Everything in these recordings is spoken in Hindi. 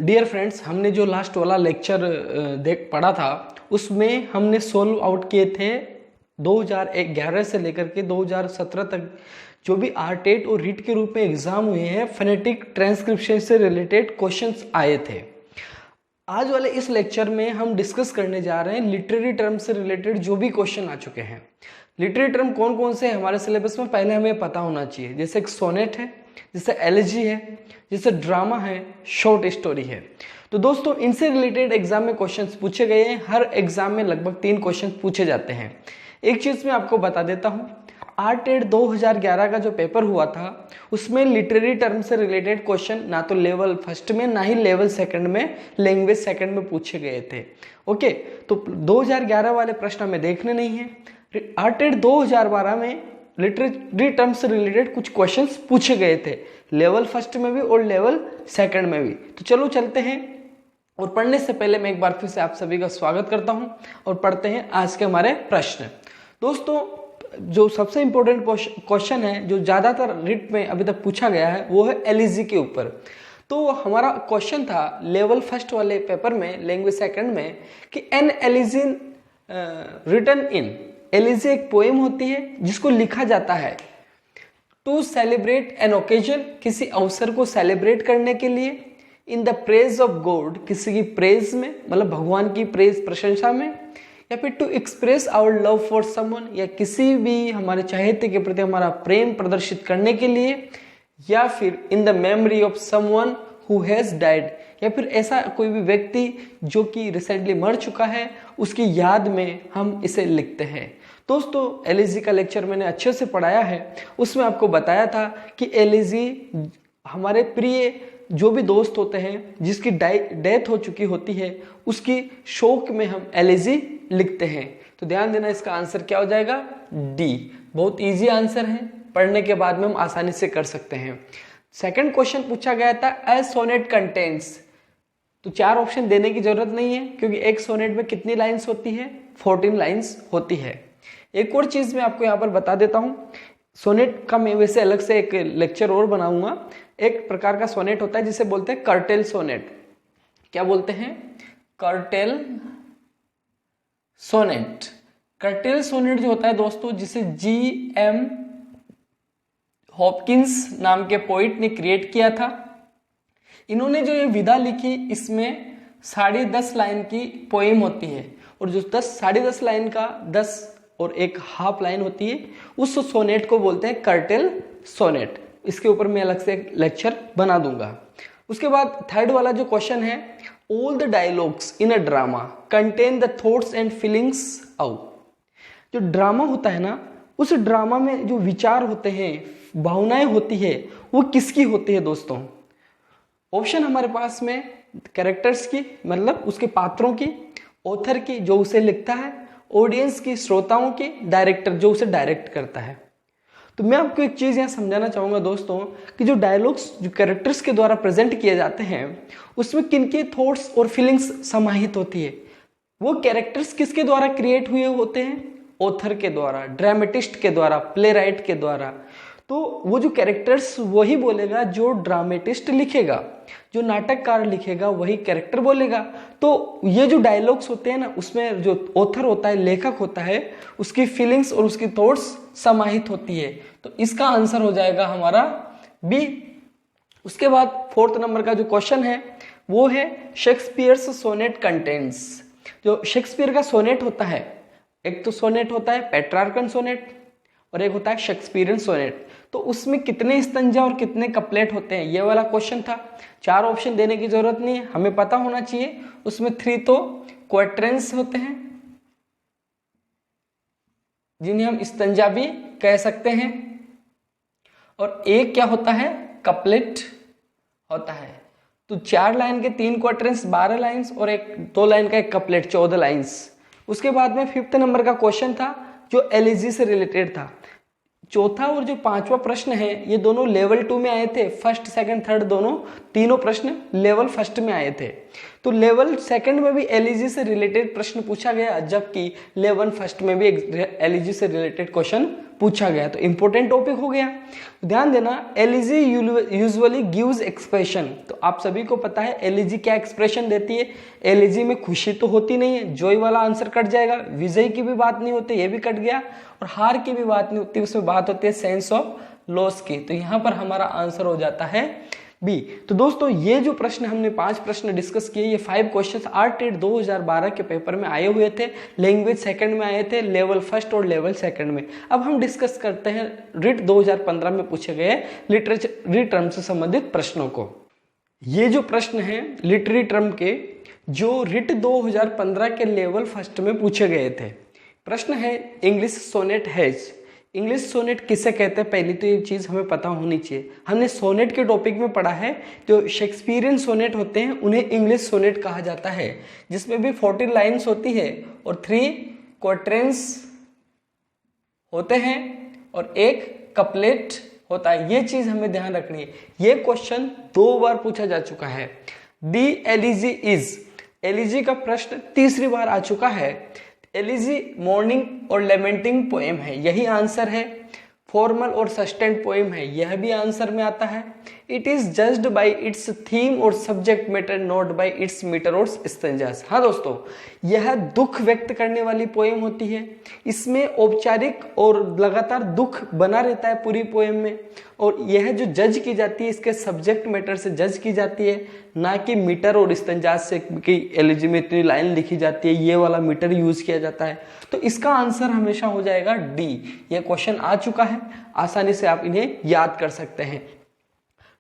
डियर फ्रेंड्स, हमने जो लास्ट वाला लेक्चर देख पढ़ा था उसमें हमने सोल्व आउट किए थे 2011 से लेकर के 2017 तक जो भी आर्टेट और रीट के रूप में एग्जाम हुए हैं, फोनेटिक ट्रांसक्रिप्शन से रिलेटेड क्वेश्चंस आए थे। आज वाले इस लेक्चर में हम डिस्कस करने जा रहे हैं लिटरेरी टर्म से रिलेटेड जो भी क्वेश्चन आ चुके हैं। लिटरेरी टर्म कौन कौन से हैं हमारे सिलेबस में पहले हमें पता होना चाहिए। जैसे एक सोनेट है, जैसे एलेजी है, जैसे ड्रामा है, शॉर्ट स्टोरी है। तो दोस्तों इनसे रिलेटेड एग्जाम में क्वेश्चंस पूछे गए हैं। हर एग्जाम में लगभग 3 क्वेश्चन पूछे जाते हैं। एक चीज मैं आपको बता देता हूँ, आर्टेट 2011 का जो पेपर हुआ था उसमें लिटरेरी टर्म से रिलेटेड क्वेश्चन ना तो लेवल फर्स्ट में ना ही लेवल सेकंड में, लैंग्वेज सेकंड में पूछे गए थे। ओके, तो 2011 वाले प्रश्न हमें देखने नहीं है। आर्टेट 2012 में लिटरेरी टर्म से रिलेटेड कुछ क्वेश्चंस पूछे गए थे, लेवल फर्स्ट में भी और लेवल सेकंड में भी। तो चलो चलते हैं, और पढ़ने से पहले मैं एक बार फिर से आप सभी का स्वागत करता हूं और पढ़ते हैं आज के हमारे प्रश्न। दोस्तों जो सबसे इंपॉर्टेंट क्वेश्चन है जो ज्यादातर रिट में अभी तक पूछा गया है वो है एलिजी के ऊपर। तो हमारा क्वेश्चन था लेवल फर्स्ट वाले पेपर में, लैंग्वेज सेकंड में, कि an elegy written in, elegy एक पोएम होती है जिसको लिखा जाता है टू सेलिब्रेट एन ओकेजन, किसी अवसर को सेलिब्रेट करने के लिए, in the praise of God, किसी की प्रेज में, मतलब भगवान की प्रेज प्रशंसा में, या फिर to express our love for someone, या किसी भी हमारे चाहते के प्रति हमारा प्रेम प्रदर्शित करने के लिए, या फिर in the memory of someone who has died, या फिर ऐसा कोई भी व्यक्ति जो कि रिसेंटली मर चुका है उसकी याद में हम इसे लिखते हैं। दोस्तों एलिजी का लेक्चर मैंने अच्छे से पढ़ाया है, उसमें आपको बताया था कि एलिजी हमारे प्रिय जो भी दोस्त होते हैं जिसकी डेथ हो चुकी होती है उसकी शोक में हम एलिजी लिखते हैं। तो ध्यान देना, इसका आंसर क्या हो जाएगा? डी। बहुत इजी आंसर है, पढ़ने के बाद में हम आसानी से कर सकते हैं। सेकंड क्वेश्चन पूछा गया था ए सोनेट कंटेन्स, तो 4 ऑप्शन देने की जरूरत नहीं है क्योंकि एक सोनेट में कितनी लाइंस होती है? 14 लाइंस होती है। एक और चीज मैं आपको यहाँ पर बता देता हूँ, सोनेट का मैं वैसे अलग से एक लेक्चर और बनाऊंगा। एक प्रकार का सोनेट होता है जिसे बोलते हैं कर्टेल सोनेट। क्या बोलते हैं? Cartel sonnet. कर्टेल सोनेट जो होता है दोस्तों, जिसे G.M. हॉपकिंस नाम के पोइट ने क्रिएट किया था। इन्होंने जो ये विधा लिखी इसमें 10.5 लाइन की पोएम होती है, और जो 10.5 लाइन का 10 और एक हाफ लाइन होती है उस सोनेट को बोलते हैं कर्टेल सोनेट। इसके ऊपर मैं अलग से एक लेक्चर बना दूंगा। उसके बाद थर्ड वाला जो क्वेश्चन है, all the dialogues in a drama contain the thoughts and feelings out. जो ड्रामा होता है ना, उस ड्रामा में जो विचार होते हैं, भावनाएं होती है, वो किसकी होती है दोस्तों? ऑप्शन हमारे पास में कैरेक्टर्स की, मतलब उसके पात्रों की, ऑथर की जो उसे लिखता है, ऑडियंस की, श्रोताओं की, डायरेक्टर जो उसे डायरेक्ट करता है। तो मैं आपको एक चीज यहाँ समझाना चाहूंगा दोस्तों कि जो डायलॉग्स जो कैरेक्टर्स के द्वारा प्रेजेंट किए जाते हैं उसमें किनके थॉट्स और फीलिंग्स समाहित होती है। वो कैरेक्टर्स किसके द्वारा क्रिएट हुए होते हैं? ऑथर के द्वारा, ड्रामेटिस्ट के द्वारा, प्ले राइट के द्वारा। तो वो जो कैरेक्टर्स वही बोलेगा जो ड्रामेटिस्ट लिखेगा, जो नाटककार लिखेगा वही कैरेक्टर बोलेगा। तो ये जो डायलॉग्स होते हैं ना, उसमें जो ऑथर होता है, लेखक होता है, उसकी फीलिंग्स और उसकी थॉट्स समाहित होती है। तो इसका आंसर हो जाएगा हमारा बी। उसके बाद 4th नंबर का जो क्वेश्चन है वो है शेक्सपियर्स सोनेट कंटेंट्स। जो शेक्सपियर का सोनेट होता है, एक तो सोनेट होता है पेट्रार्कन सोनेट और एक होता है शेक्सपियरियन सोनेट। तो उसमें कितने स्तंजा और कितने कपलेट होते हैं, ये वाला क्वेश्चन था। 4 ऑप्शन देने की जरूरत नहीं है, हमें पता होना चाहिए। उसमें 3 तो क्वाट्रेंस होते हैं जिन्हें हम स्तंजा भी कह सकते हैं, और एक क्या होता है? कपलेट होता है। तो 4 लाइन के 3 क्वाट्रेंस 12 लाइंस और 2 लाइन का एक कपलेट 14 लाइंस। उसके बाद में 5th नंबर का क्वेश्चन था जो एलिजी से रिलेटेड था। चौथा और जो 5वां प्रश्न है ये दोनों लेवल 2 में आए थे। फर्स्ट, सेकंड, थर्ड तीनों प्रश्न लेवल फर्स्ट में आए थे। तो लेवल सेकंड में भी एलईजी से रिलेटेड प्रश्न पूछा गया, जबकि लेवल फर्स्ट में भी एलईजी से रिलेटेड क्वेश्चन पूछा गया। तो इंपॉर्टेंट टॉपिक हो गया। ध्यान देना, एलईजी यूजुअली गिव्स एक्सप्रेशन। तो आप सभी को पता है एलईजी क्या एक्सप्रेशन देती है। एलईजी में खुशी तो होती नहीं है, जॉय वाला आंसर कट जाएगा, विजय की भी बात नहीं होती, ये भी कट गया, और हार की भी बात नहीं होती, उसमें बात होती है सेंस ऑफ लॉस की। तो यहाँ पर हमारा आंसर हो जाता है बी। तो दोस्तों ये जो प्रश्न हमने 5 प्रश्न डिस्कस किए, ये 5 क्वेश्चंस आरटेट 2012 के पेपर में आए हुए थे, लैंग्वेज सेकंड में आए थे, लेवल फर्स्ट और लेवल सेकंड में। अब हम डिस्कस करते हैं रिट 2015 में पूछे गए लिटरेचर टर्म से संबंधित प्रश्नों को। ये जो प्रश्न है लिटरेरी टर्म के, जो रिट 2015 के लेवल फर्स्ट में पूछे गए थे। प्रश्न है English sonnet has. English sonnet किसे कहते हैं, पहली तो ये चीज हमें पता होनी चाहिए। हमने सोनेट के टॉपिक में पढ़ा है, जो शेक्सपियरियन सोनेट होते हैं उन्हें इंग्लिश सोनेट कहा जाता है, जिसमें भी 40 लाइन्स होती है और 3 क्वार्टेंस होते हैं और एक कपलेट होता है। ये चीज हमें ध्यान रखनी है। ये क्वेश्चन 2 बार पूछा जा चुका है। दी एलिजी इज, एलिजी का प्रश्न तीसरी बार आ चुका है। एलिजी मॉर्निंग और लेमेंटिंग पोएम है, यही आंसर है। फॉर्मल और सस्टेंट पोएम है, यह भी आंसर में आता है। It is judged by its theme और subject matter, not by its metre और स्टेंजास। हाँ दोस्तों, यह दुख व्यक्त करने वाली पोएम होती है। इसमें औपचारिक और लगातार दुख बना रहता है पूरी पोएम में, और यह जो जज की जाती है इसके सब्जेक्ट मैटर से जज की जाती है, ना कि मीटर और स्टेंजास से। कि एलिजी में इतनी लाइन लिखी जाती है, ये वाला मीटर यूज किया जाता है। तो इसका आंसर हमेशा हो जाएगा डी। ये क्वेश्चन आ चुका है, आसानी से आप इन्हें याद कर सकते हैं।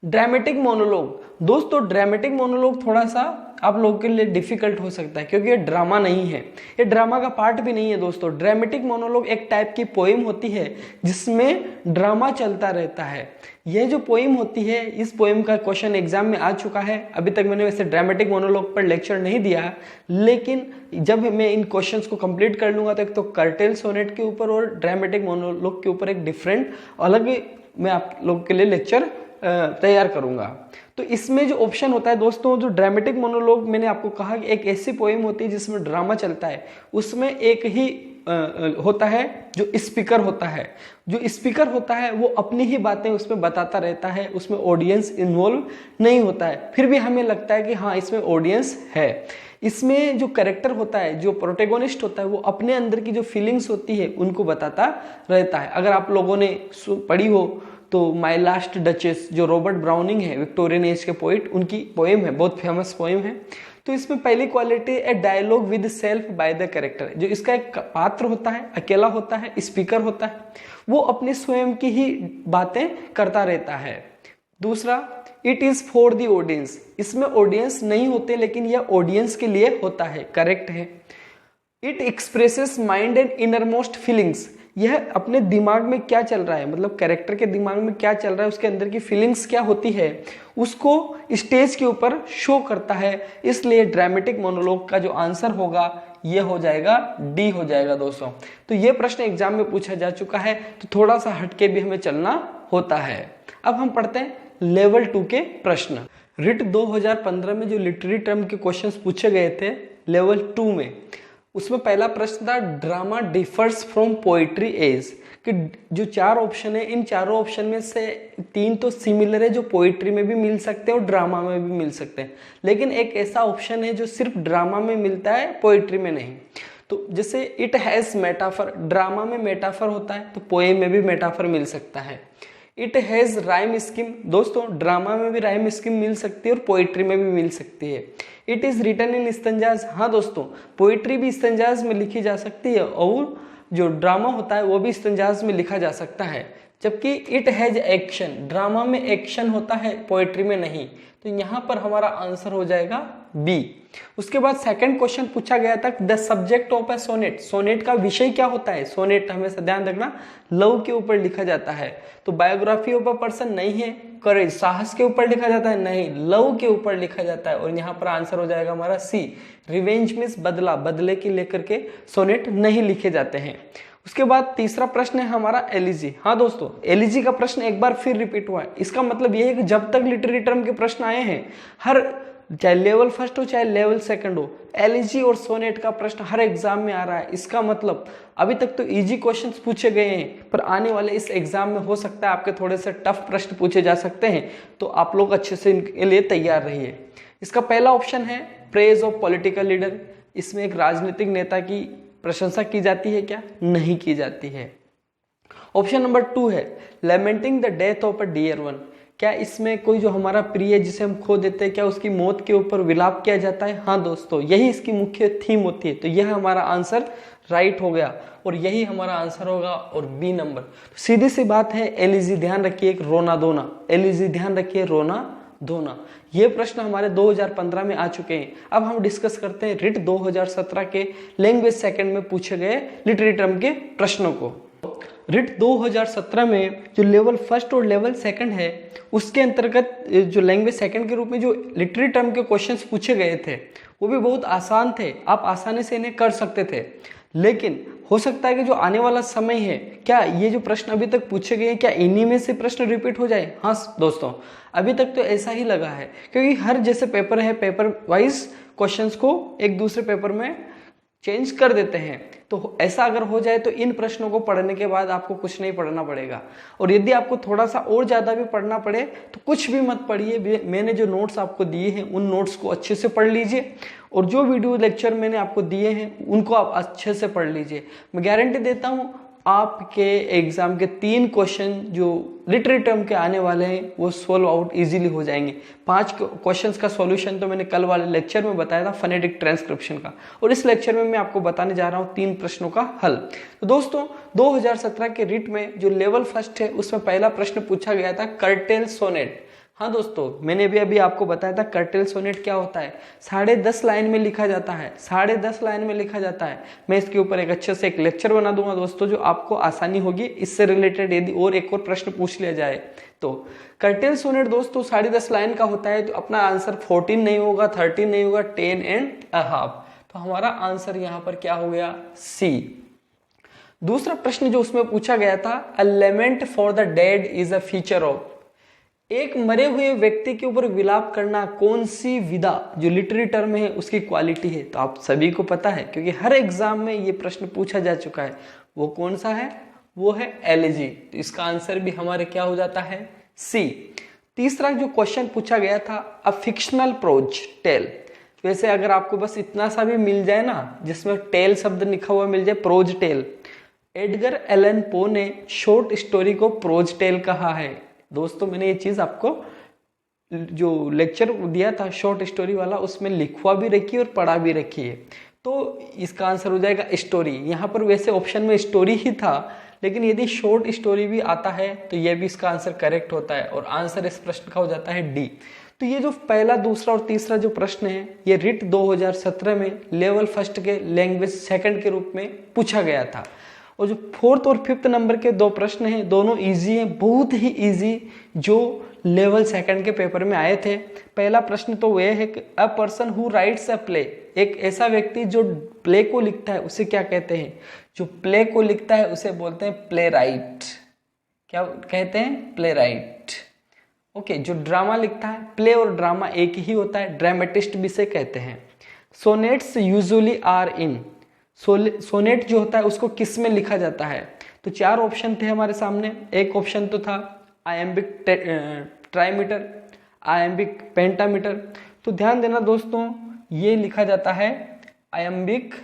ड्रामेटिक मोनोलॉग, दोस्तों ड्रामेटिक मोनोलॉग थोड़ा सा आप लोगों के लिए डिफिकल्ट हो सकता है, क्योंकि ये ड्रामा नहीं है, ये ड्रामा का पार्ट भी नहीं है दोस्तों। ड्रामेटिक मोनोलॉग एक टाइप की पोएम होती है जिसमें ड्रामा चलता रहता है। यह जो पोएम होती है, इस पोएम का क्वेश्चन एग्जाम में आ चुका है। अभी तक मैंने वैसे ड्रामेटिक मोनोलॉग पर लेक्चर नहीं दिया है, लेकिन जब मैं इन क्वेश्चंस को कंप्लीट कर लूंगा तो एक तो कर्टेल सोनेट के ऊपर और ड्रामेटिक मोनोलॉग के ऊपर एक डिफरेंट अलग मैं आप लोगों के लिए लेक्चर तैयार करूंगा। तो इसमें जो ऑप्शन होता है दोस्तों, जो ड्रामेटिक मोनोलॉग मैंने आपको कहा कि एक ऐसी पोएम होती है जिसमें ड्रामा चलता है, उसमें एक ही होता है जो स्पीकर होता है। जो स्पीकर होता है वो अपनी ही बातें उसमें बताता रहता है, उसमें ऑडियंस इन्वॉल्व नहीं होता है, फिर भी हमें लगता है कि हाँ इसमें ऑडियंस है। इसमें जो कैरेक्टर होता है, जो प्रोटेगोनिस्ट होता है, वो अपने अंदर की जो फीलिंग्स होती है उनको बताता रहता है। अगर आप लोगों ने पढ़ी हो तो माय लास्ट डचेस, जो रॉबर्ट ब्राउनिंग है, विक्टोरियन एज के पोइट, उनकी पोएम है, बहुत फेमस पोएम है। तो इसमें पहली quality a dialogue with self by the character. जो इसका एक पात्र होता है, अकेला होता है, स्पीकर होता है, वो अपनी स्वयं की ही बातें करता रहता है। दूसरा, it is for the audience, इसमें ऑडियंस नहीं होते लेकिन यह ऑडियंस के लिए होता है, करेक्ट है। It expresses mind and innermost feelings, यह अपने दिमाग में क्या चल रहा है, मतलब कैरेक्टर के दिमाग में क्या चल रहा है, उसके अंदर की फीलिंग्स क्या होती है, उसको स्टेज के ऊपर शो करता है। इसलिए ड्रामेटिक मोनोलॉग का जो आंसर होगा ये हो जाएगा डी हो जाएगा दोस्तों। तो ये प्रश्न एग्जाम में पूछा जा चुका है, तो थोड़ा सा हटके भी हमें चलना होता है। अब हम पढ़ते हैं लेवल 2 के प्रश्न। रिट 2015 में जो लिटरेरी टर्म के क्वेश्चंस पूछे गए थे लेवल 2 में, उसमें पहला प्रश्न था drama differs from poetry as, कि जो 4 ऑप्शन है, इन चारों ऑप्शन में से 3 तो सिमिलर है जो पोइट्री में भी मिल सकते हैं और ड्रामा में भी मिल सकते हैं, लेकिन एक ऐसा ऑप्शन है जो सिर्फ ड्रामा में मिलता है, पोइट्री में नहीं। तो जैसे इट हैज मेटाफर, ड्रामा में मेटाफर होता है तो पोएम में भी मेटाफर मिल सकता है। इट हैज राइम स्कीम, दोस्तों ड्रामा में भी राइम स्कीम मिल सकती है और पोइट्री में भी मिल सकती है। It is written in stanzas, हाँ दोस्तों पोइट्री भी स्टेंजाज में लिखी जा सकती है और जो ड्रामा होता है वो भी स्टेंजाज में लिखा जा सकता है। जबकि इट हैज एक्शन, ड्रामा में एक्शन होता है, पोइट्री में नहीं। तो यहाँ पर हमारा आंसर हो जाएगा बी। उसके बाद सेकंड क्वेश्चन पूछा गया था the subject of a sonnet, sonnet का विषय क्या होता है। सोनेट हमेशा ध्यान रखना लव के ऊपर लिखा जाता है, तो बायोग्राफी ऑफ अ पर्सन नहीं है, करेज साहस के ऊपर लिखा जाता है, नहीं लव के ऊपर लिखा जाता है। और यहाँ पर आंसर हो जाएगा हमारा सी, रिवेंज मीन्स बदला, बदले के लेकर के सोनेट नहीं लिखे जाते हैं। उसके बाद तीसरा प्रश्न है हमारा एलिजी। हाँ दोस्तों एलिजी का प्रश्न एक बार फिर रिपीट हुआ है, इसका मतलब यह है कि जब तक लिटरेरी टर्म के प्रश्न आए हैं हर चाहे लेवल फर्स्ट हो चाहे लेवल सेकंड हो, एलईजी और सोनेट का प्रश्न हर एग्जाम में आ रहा है। इसका मतलब अभी तक तो इजी क्वेश्चंस पूछे गए हैं, पर आने वाले इस एग्जाम में हो सकता है आपके थोड़े से टफ प्रश्न पूछे जा सकते हैं, तो आप लोग अच्छे से इनके लिए तैयार रहिए। इसका पहला ऑप्शन है प्रेज ऑफ पॉलिटिकल लीडर। इसमें एक राजनीतिक नेता की प्रशंसा की जाती है क्या? नहीं की जाती है। ऑप्शन नंबर 2 है lamenting the death of a dear one. क्या इसमें कोई जो हमारा प्रिय जिसे हम खो देते हैं, क्या उसकी मौत के ऊपर विलाप किया जाता है? हाँ दोस्तों, यही इसकी मुख्य थीम होती है। तो यह हमारा आंसर राइट हो गया और यही हमारा आंसर होगा और बी नंबर। तो सीधी सी बात है, एलईजी ध्यान रखिए, एक रोना धोना, एलईजी ध्यान रखिए, रोना धोना। ये प्रश्न हमारे 2015 में आ चुके हैं। अब हम डिस्कस करते हैं रिट 2017 के लैंग्वेज सेकंड में पूछे गए लिटरेरी टर्म के प्रश्नों को। रिट 2017 में जो लेवल फर्स्ट और लेवल सेकंड है, उसके अंतर्गत जो लैंग्वेज सेकंड के रूप में जो लिटरेरी टर्म के क्वेश्चंस पूछे गए थे वो भी बहुत आसान थे, आप आसानी से इन्हें कर सकते थे। लेकिन हो सकता है कि जो आने वाला समय है, क्या ये जो प्रश्न अभी तक पूछे गए क्या इन्हीं में से प्रश्न रिपीट हो जाए? हाँ दोस्तों, अभी तक तो ऐसा ही लगा है, क्योंकि हर जैसे पेपर है पेपर वाइज क्वेश्चंस को एक दूसरे पेपर में चेंज कर देते हैं। तो ऐसा अगर हो जाए तो इन प्रश्नों को पढ़ने के बाद आपको कुछ नहीं पढ़ना पड़ेगा, और यदि आपको थोड़ा सा और ज़्यादा भी पढ़ना पड़े तो कुछ भी मत पढ़िए। मैंने जो नोट्स आपको दिए हैं उन नोट्स को अच्छे से पढ़ लीजिए, और जो वीडियो लेक्चर मैंने आपको दिए हैं उनको आप अच्छे से पढ़ लीजिए। मैं गारंटी देता हूँ आपके एग्जाम के 3 क्वेश्चन जो लिटरेरी टर्म के आने वाले हैं वो सोल्व आउट इजीली हो जाएंगे। 5 क्वेश्चंस का सॉल्यूशन तो मैंने कल वाले लेक्चर में बताया था फोनेटिक ट्रांसक्रिप्शन का, और इस लेक्चर में मैं आपको बताने जा रहा हूँ 3 प्रश्नों का हल। तो दोस्तों 2017 के रिट में जो लेवल फर्स्ट है उसमें पहला प्रश्न पूछा गया था कर्टेल सोनेट। हाँ दोस्तों, मैंने भी अभी आपको बताया था कर्टेल सोनेट क्या होता है। 10.5 लाइन में लिखा जाता है, 10.5 लाइन में लिखा जाता है। मैं इसके ऊपर एक अच्छे से एक लेक्चर बना दूंगा दोस्तों, जो आपको आसानी होगी इससे रिलेटेड यदि और एक और प्रश्न पूछ लिया जाए तो। कर्टेल सोनेट दोस्तों 10.5 लाइन का होता है, तो अपना आंसर 14 नहीं होगा, 13 नहीं होगा, 10.5। तो हमारा आंसर यहाँ पर क्या हो गया? सी। दूसरा प्रश्न जो उसमें पूछा गया था, a lament for the dead is a feature of. एक मरे हुए व्यक्ति के ऊपर विलाप करना कौन सी विधा जो लिटरेरी टर्म है उसकी क्वालिटी है? तो आप सभी को पता है, क्योंकि हर एग्जाम में ये प्रश्न पूछा जा चुका है। वो कौन सा है? वो है एलिजी। तो इसका आंसर भी हमारे क्या हो जाता है? सी। तीसरा जो क्वेश्चन पूछा गया था, अ फिक्शनल प्रोज टेल। वैसे अगर आपको बस इतना सा भी मिल जाए ना, जिसमें टेल शब्द लिखा हुआ मिल जाए, pros tell. Edgar Allan Poe ने शॉर्ट स्टोरी को प्रोज टेल कहा है। दोस्तों मैंने ये चीज आपको जो लेक्चर दिया था शॉर्ट स्टोरी वाला, उसमें लिखवा भी रखी है और पढ़ा भी रखी है। तो इसका आंसर हो जाएगा स्टोरी। यहाँ पर वैसे ऑप्शन में स्टोरी ही था, लेकिन यदि शॉर्ट स्टोरी भी आता है तो यह भी इसका आंसर करेक्ट होता है, और आंसर इस प्रश्न का हो जाता है डी। तो ये जो पहला, दूसरा और तीसरा जो प्रश्न है, ये रिट 2017 में लेवल फर्स्ट के लैंग्वेज सेकंड के रूप में पूछा गया था। और जो 4th और 5th नंबर के 2 प्रश्न हैं, दोनों इजी हैं, बहुत ही इजी, जो लेवल सेकंड के पेपर में आए थे। पहला प्रश्न तो वह है कि a person who rights a play. एक ऐसा व्यक्ति जो प्ले को लिखता है उसे क्या कहते हैं? जो प्ले को लिखता है उसे बोलते हैं प्ले राइट। क्या कहते हैं? Play right. ओके, जो ड्रामा लिखता है, प्ले और ड्रामा एक ही होता है, ड्रामेटिस्ट भी से कहते हैं। Sonnets usually are in. Sonnet जो होता है उसको किस में लिखा जाता है? तो 4 ऑप्शन थे हमारे सामने। एक ऑप्शन तो था आयम्बिक ट्राईमीटर, आयम्बिक पेंटामीटर। तो ध्यान देना दोस्तों, ये लिखा जाता है आयम्बिक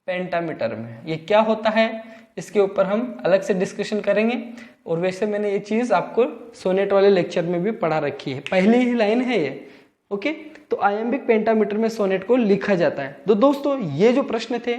पेंटामीटर में। ये क्या होता है इसके ऊपर हम अलग से डिस्कशन करेंगे, और वैसे मैंने ये चीज आपको सोनेट वाले लेक्चर में भी पढ़ा रखी है, पहली ही लाइन है ये। ओके, तो आयम्बिक पेंटामीटर में सोनेट को लिखा जाता है। तो दोस्तों ये जो प्रश्न थे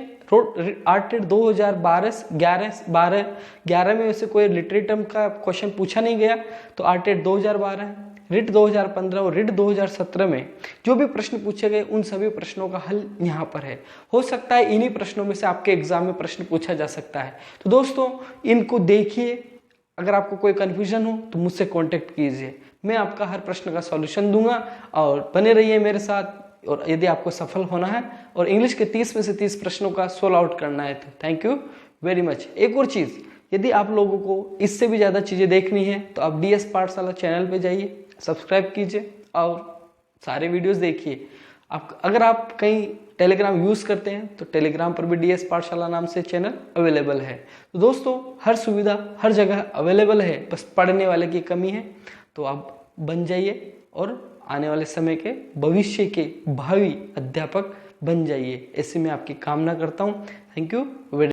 आर्टेड 2011 में वैसे कोई लिटरेरी टर्म का क्वेश्चन पूछा नहीं गया, तो आर्टेड 2012, रिट 2015 और रिट 2017 में जो भी प्रश्न पूछे गए उन सभी प्रश्नों का हल यहाँ पर है। हो सकता है इन्हीं प्रश्नों में से आपके एग्जाम में प्रश्न पूछा जा सकता है। तो दोस्तों इनको देखिए, अगर आपको कोई कंफ्यूजन हो तो मुझसे कांटेक्ट कीजिए, मैं आपका हर प्रश्न का सॉल्यूशन दूंगा, और बने रहिए मेरे साथ। और यदि आपको सफल होना है और इंग्लिश के 30 में से 30 प्रश्नों का सोल्व आउट करना है तो थैंक यू वेरी मच। एक और चीज़, यदि आप लोगों को इससे भी ज़्यादा चीज़ें देखनी है तो आप DS पाठशाला चैनल पे जाइए, सब्सक्राइब कीजिए और सारे वीडियोस देखिए। आप अगर आप कहीं टेलीग्राम यूज़ करते हैं तो टेलीग्राम पर भी DS पाठशाला नाम से चैनल अवेलेबल है। तो दोस्तों हर सुविधा हर जगह अवेलेबल है, बस पढ़ने वाले की कमी है। तो आप बन जाइए और आने वाले समय के भविष्य के भावी अध्यापक बन जाइए, ऐसे मैं आपकी कामना करता हूँ। Thank you very